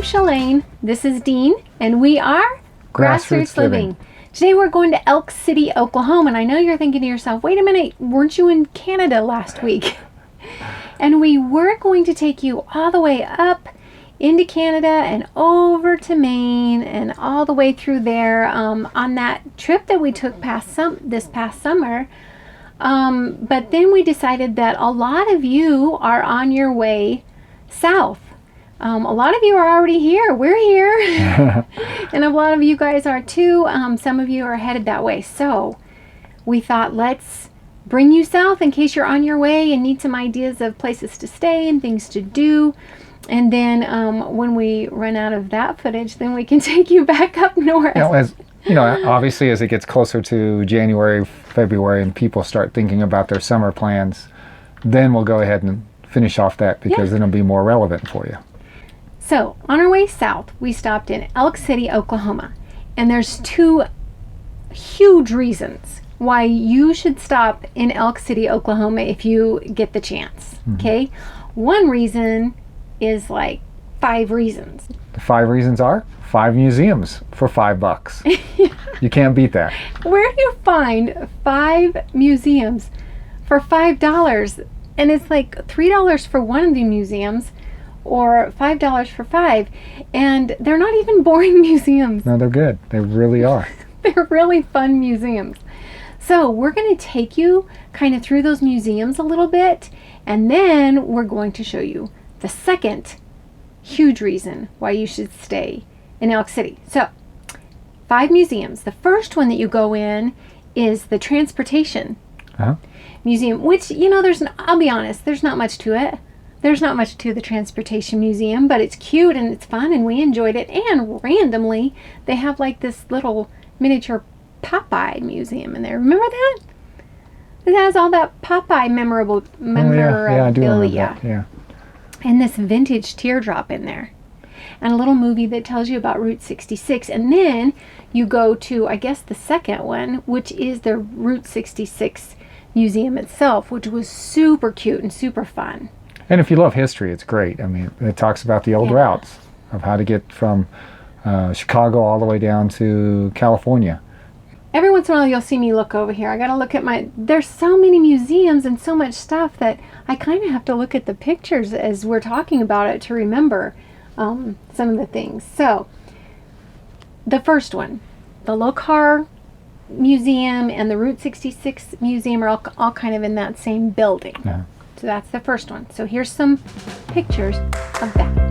Shalane, this is Dean, and we are Grassroots Living. Today we're going to Elk City, Oklahoma, and I know you're thinking to yourself, wait a minute, weren't you in Canada last week? And we were going to take you all the way up into Canada and over to Maine and all the way through there on that trip that we took this past summer. But then we decided that a lot of you are on your way south. A lot of you are already here. We're here. And a lot of you guys are too. Some of you are headed that way. So we thought, let's bring you south in case you're on your way and need some ideas of places to stay and things to do. And then when we run out of that footage, then we can take you back up north. Obviously as it gets closer to January, February, and people start thinking about their summer plans, then we'll go ahead and finish off that because then it'll be more relevant for you. So on our way south, we stopped in Elk City, Oklahoma. And there's two huge reasons why you should stop in Elk City, Oklahoma if you get the chance. Okay? One reason is like 5 reasons. The 5 reasons are 5 museums for $5. You can't beat that. Where do you find 5 museums for $5? And it's like $3 for one of the museums or $5 for 5. And they're not even boring museums. No, they're good. They really are. They're really fun museums. So we're going to take you kind of through those museums a little bit, and then we're going to show you the second huge reason why you should stay in Elk City. So 5 museums. The first one that you go in is the Transportation Museum, which, I'll be honest, there's not much to it. There's not much to the Transportation Museum, but it's cute and it's fun and we enjoyed it. And randomly, they have like this little miniature Popeye museum in there. Remember that? It has all that Popeye memorabilia. I do remember that. Yeah. And this vintage teardrop in there. And a little movie that tells you about Route 66. And then you go to, I guess, the second one, which is the Route 66 Museum itself, which was super cute and super fun. And if you love history, it's great. I mean, it talks about the old routes of how to get from Chicago all the way down to California. Every once in a while you'll see me look over here. I gotta look at there's so many museums and so much stuff that I kind of have to look at the pictures as we're talking about it to remember some of the things. So, the first one, the Lokar Museum and the Route 66 Museum are all kind of in that same building. Yeah. So that's the first one. So here's some pictures of that.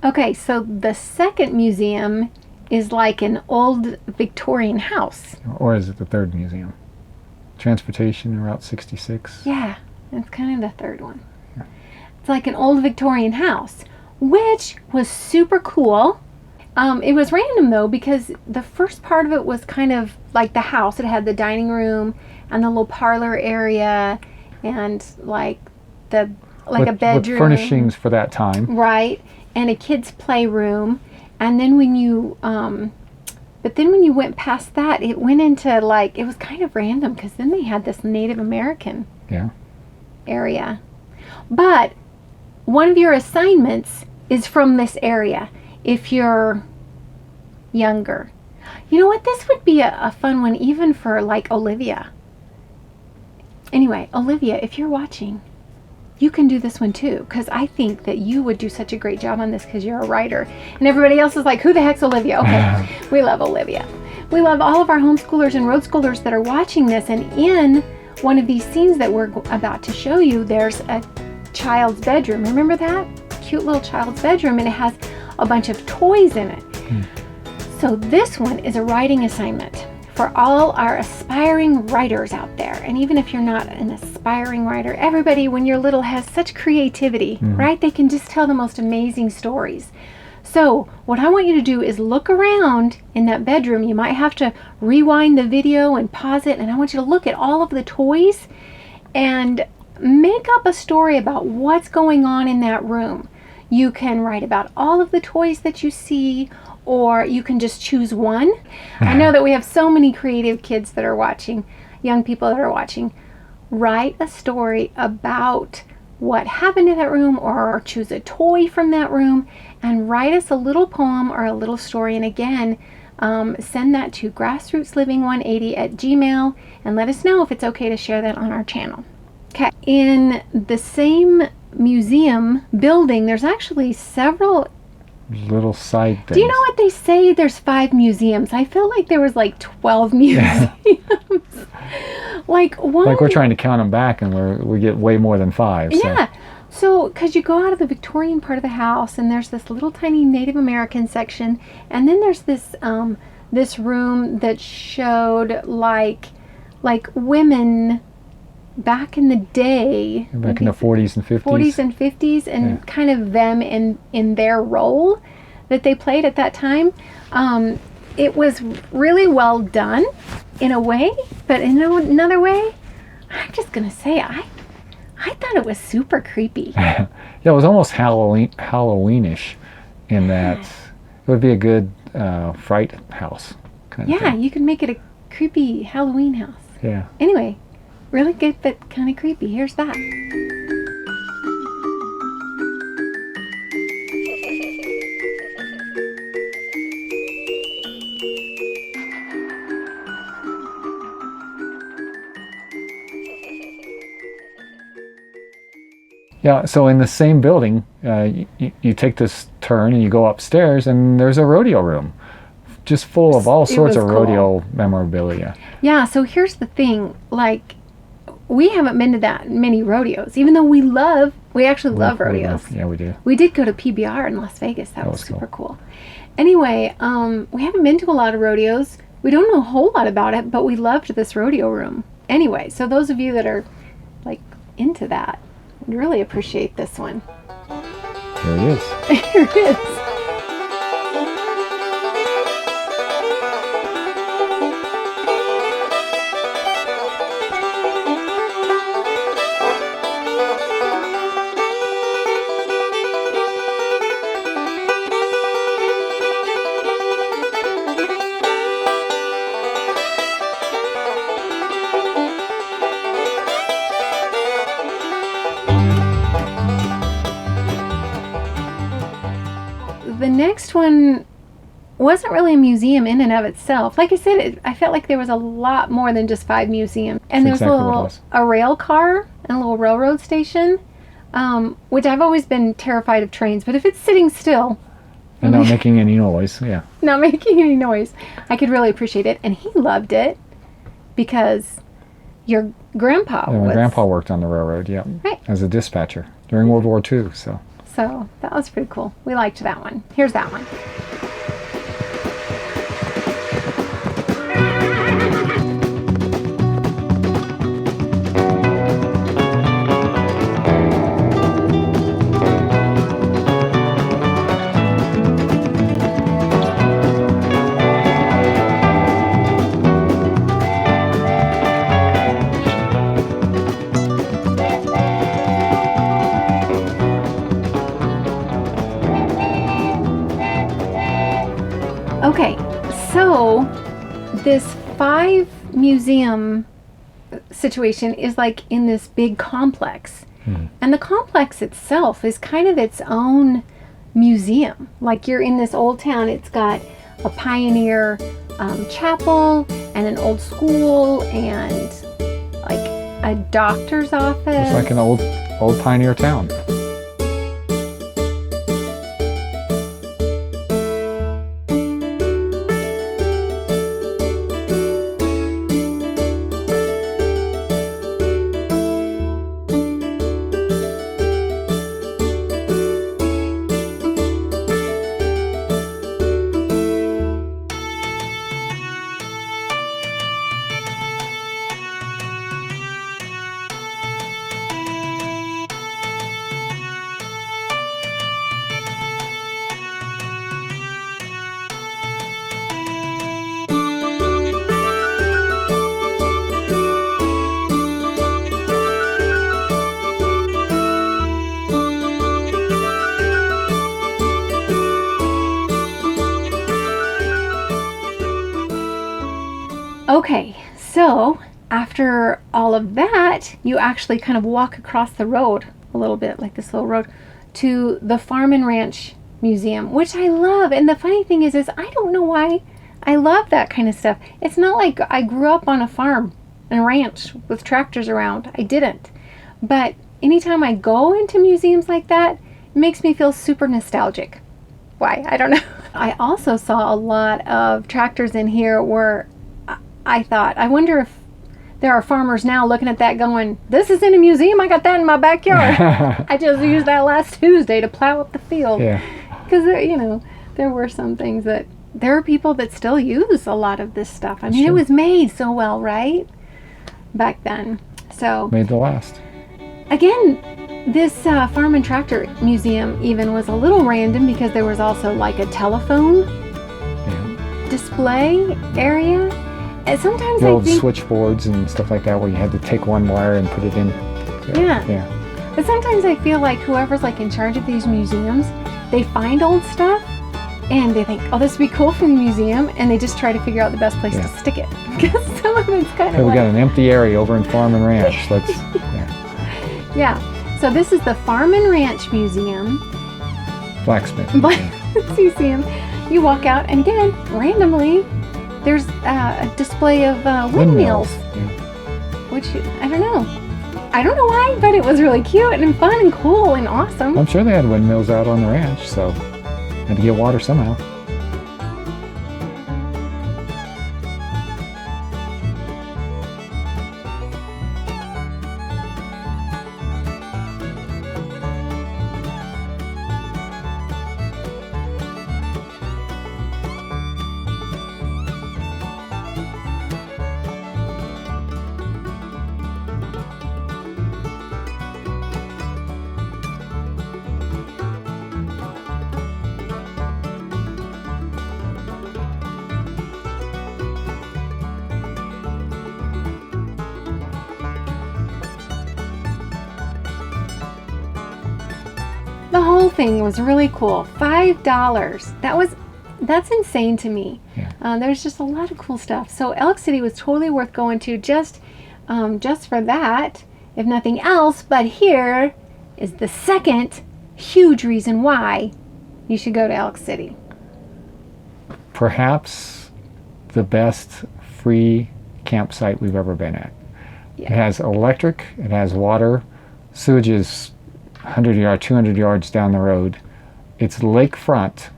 Okay, so the second museum is like an old Victorian house. Or is it the third museum? Transportation Route 66? Yeah, it's kind of the third one. Yeah. It's like an old Victorian house, which was super cool. It was random though, because the first part of it was kind of like the house. It had the dining room and the little parlor area and like a bedroom. With furnishings for that time. Right. And a kid's playroom. And then when you went past that, it went into like, it was kind of random because then they had this Native American area. But one of your assignments is from this area if you're younger. You know what? This would be a fun one even for like Olivia. Anyway, Olivia, if you're watching, you can do this one too, because I think that you would do such a great job on this because you're a writer. And everybody else is like, who the heck's Olivia? Okay, we love Olivia. We love all of our homeschoolers and road schoolers that are watching this. And in one of these scenes that we're about to show you, there's a child's bedroom. Remember that? Cute little child's bedroom, and it has a bunch of toys in it. So this one is a writing assignment for all our aspiring writers out there. And even if you're not an aspiring writer, everybody when you're little has such creativity, right? They can just tell the most amazing stories. So what I want you to do is look around in that bedroom. You might have to rewind the video and pause it, and I want you to look at all of the toys and make up a story about what's going on in that room. You can write about all of the toys that you see, or you can just choose one. I know that we have so many creative kids that are watching, young people that are watching. Write a story about what happened in that room, or choose a toy from that room and write us a little poem or a little story. And again, send that to grassrootsliving180@gmail and let us know if it's okay to share that on our channel. Okay, in the same museum building, there's actually several little side things. Do you know what they say? There's 5 museums. I feel like there was like 12 museums. Like we're trying to count them back, and we get way more than 5. Yeah. So, because you go out of the Victorian part of the house, and there's this little tiny Native American section, and then there's this this room that showed like women back in the day, back in the 40s and 50s. 40s and 50s, and kind of them in their role that they played at that time. It was really well done in a way, but in another way, I'm just gonna say I thought it was super creepy. Yeah, it was almost Halloweenish in that it would be a good fright house kind of thing. You can make it a creepy Halloween house. Yeah. Anyway, really good, but kind of creepy. Here's that. Yeah, so in the same building, you take this turn and you go upstairs, and there's a rodeo room, just full of all sorts of rodeo memorabilia. Yeah, so here's the thing, like, we haven't been to that many rodeos, even though we actually love rodeos. Yeah, we do. We did go to PBR in Las Vegas. That was super cool. Anyway, we haven't been to a lot of rodeos. We don't know a whole lot about it, but we loved this rodeo room. Anyway, so those of you that are like into that would really appreciate this one. Here it is. Here it is. The next one wasn't really a museum in and of itself. Like I said, I felt like there was a lot more than just 5 museums. And there's a rail car and a little railroad station, which I've always been terrified of trains. But if it's sitting still and not making any noise, not making any noise, I could really appreciate it. And he loved it because your grandpa my grandpa worked on the railroad, right, as a dispatcher during World War II. So that was pretty cool. We liked that one. Here's that one. So this 5 museum situation is like in this big complex. And the complex itself is kind of its own museum. Like you're in this old town, it's got a pioneer chapel and an old school and like a doctor's office. It's like an old pioneer town. Okay, so after all of that, you actually kind of walk across the road a little bit, like this little road, to the Farm and Ranch Museum, which I love. And the funny thing is I don't know why I love that kind of stuff. It's not like I grew up on a farm and a ranch with tractors around. I didn't. But anytime I go into museums like that, it makes me feel super nostalgic. Why? I don't know. I also saw a lot of tractors in here where I thought, I wonder if there are farmers now looking at that going, this is in a museum, I got that in my backyard. I just used that last Tuesday to plow up the field. Yeah. Because, there were some things that, there are people that still use a lot of this stuff. I mean, Sure. It was made so well, right? Back then. So, Made the last. again, this Farm and Tractor Museum even was a little random because there was also like a telephone Yeah. display area. And sometimes The I old think, switchboards and stuff like that where you had to take one wire and put it in. Yeah. Yeah. but sometimes I feel like whoever's like in charge of these museums, they find old stuff and they think, oh, this would be cool for the museum, and they just try to figure out the best place Yeah. to stick it. Because some of it's kind Hey, of we like, got an empty area over in Farm and Ranch. Let's. Yeah. yeah. So this is the Farm and Ranch Museum. Blacksmith. Museum. You walk out, and again, randomly, there's a display of windmills, Yeah. which I don't know. I don't know why, but it was really cute and fun and cool and awesome. I'm sure they had windmills out on the ranch, so had to get water somehow. The whole thing was really cool. $5. That's insane to me. Yeah. There's just a lot of cool stuff. So Elk City was totally worth going to just for that, if nothing else. But here is the second huge reason why you should go to Elk City. Perhaps the best free campsite we've ever been at. Yeah. It has electric, it has water, sewage is 100 yards, 200 yards down the road. It's lakefront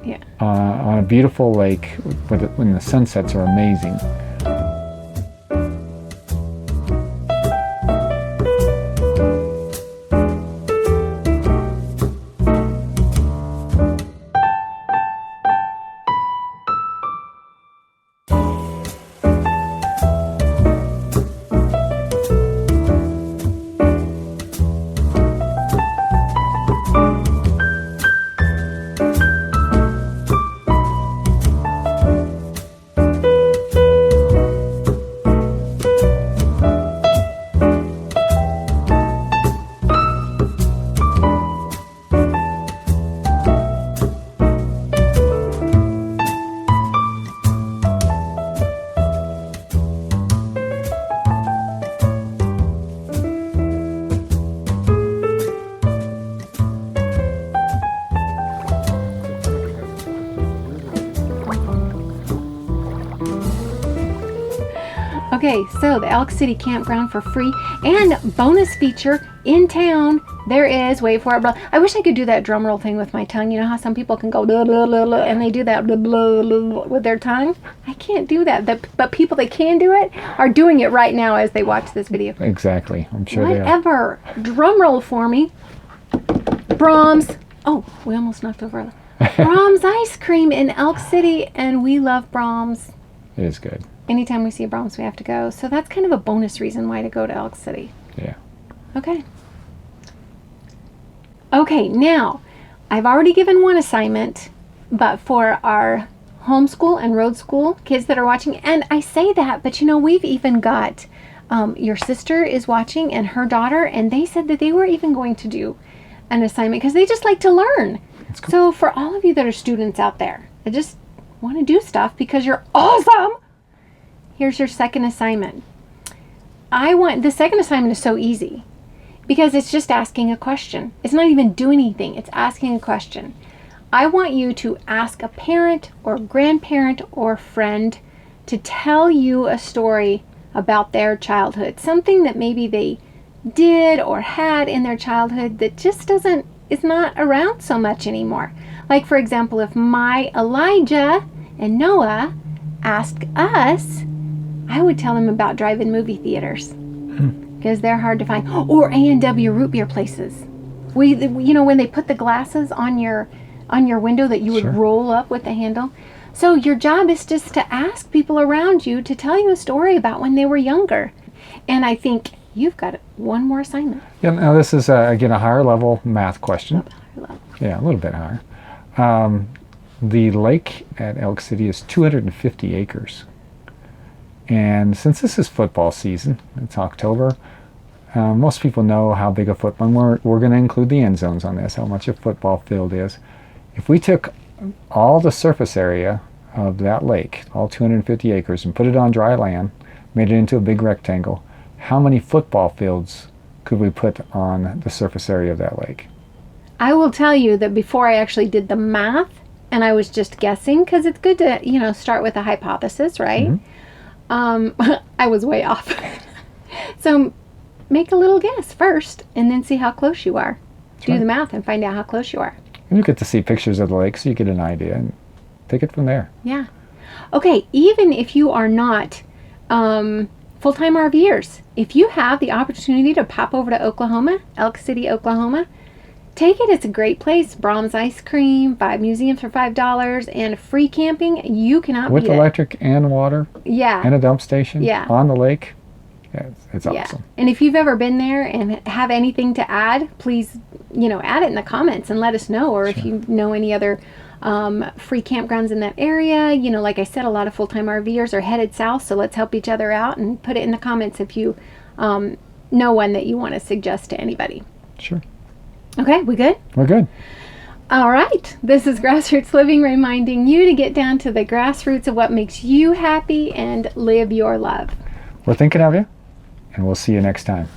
Yeah. on a beautiful lake when the sunsets are amazing. Okay, so the Elk City campground for free, and bonus feature in town. There is, wait for it, blah. I wish I could do that drum roll thing with my tongue. You know how some people can go blah, blah, blah, blah, and they do that blah, blah, blah, with their tongue? I can't do that. But people that can do it are doing it right now as they watch this video. Exactly. I'm sure they are. Whatever. Drum roll for me. Brahms. Oh, we almost knocked over. Brahms ice cream in Elk City, and we love Brahms. It is good. Anytime we see a Brahms, we have to go. So that's kind of a bonus reason why to go to Elk City. Yeah. Okay. Okay, now, I've already given one assignment, but for our homeschool and road school kids that are watching, and I say that, but you know, we've even got, your sister is watching and her daughter, and they said that they were even going to do an assignment because they just like to learn. That's cool. So for all of you that are students out there, I just want to do stuff because you're awesome. Here's your second assignment. The second assignment is so easy because it's just asking a question. It's not even doing anything. It's asking a question. I want you to ask a parent or grandparent or friend to tell you a story about their childhood. Something that maybe they did or had in their childhood that just is not around so much anymore. Like, for example, if my Elijah and Noah asked us, I would tell them about drive-in movie theaters because they're hard to find, or A&W root beer places. When they put the glasses on your window that you would roll up with the handle. So your job is just to ask people around you to tell you a story about when they were younger. And I think you've got one more assignment. Yeah. Now this is again a higher level math question. A little bit higher level. Yeah, a little bit higher. The lake at Elk City is 250 acres. And since this is football season, it's October, most people know how big a football, we're going to include the end zones on this, how much a football field is. If we took all the surface area of that lake, all 250 acres, and put it on dry land, made it into a big rectangle, how many football fields could we put on the surface area of that lake? I will tell you that before I actually did the math, and I was just guessing, because it's good to, start with a hypothesis, right? Mm-hmm. I was way off. So make a little guess first and then see how close you are. Do the math and find out how close you are. And you get to see pictures of the lake so you get an idea and take it from there. Yeah. Okay, even if you are not full-time RVers, if you have the opportunity to pop over to Oklahoma, Elk City, Oklahoma, take it. It's a great place. Brahms ice cream, 5 museums for $5, and free camping. You cannot beat it. With electric and water. Yeah. And a dump station. Yeah. On the lake. Yeah, it's Yeah. awesome. And if you've ever been there and have anything to add, please, add it in the comments and let us know. Or if you know any other free campgrounds in that area. Like I said, a lot of full-time RVers are headed south, so let's help each other out, and put it in the comments if you know one that you want to suggest to anybody. Sure. Okay, we good? We're good. All right. This is Grassroots Living, reminding you to get down to the grassroots of what makes you happy and live your love. We're thinking of you, and we'll see you next time.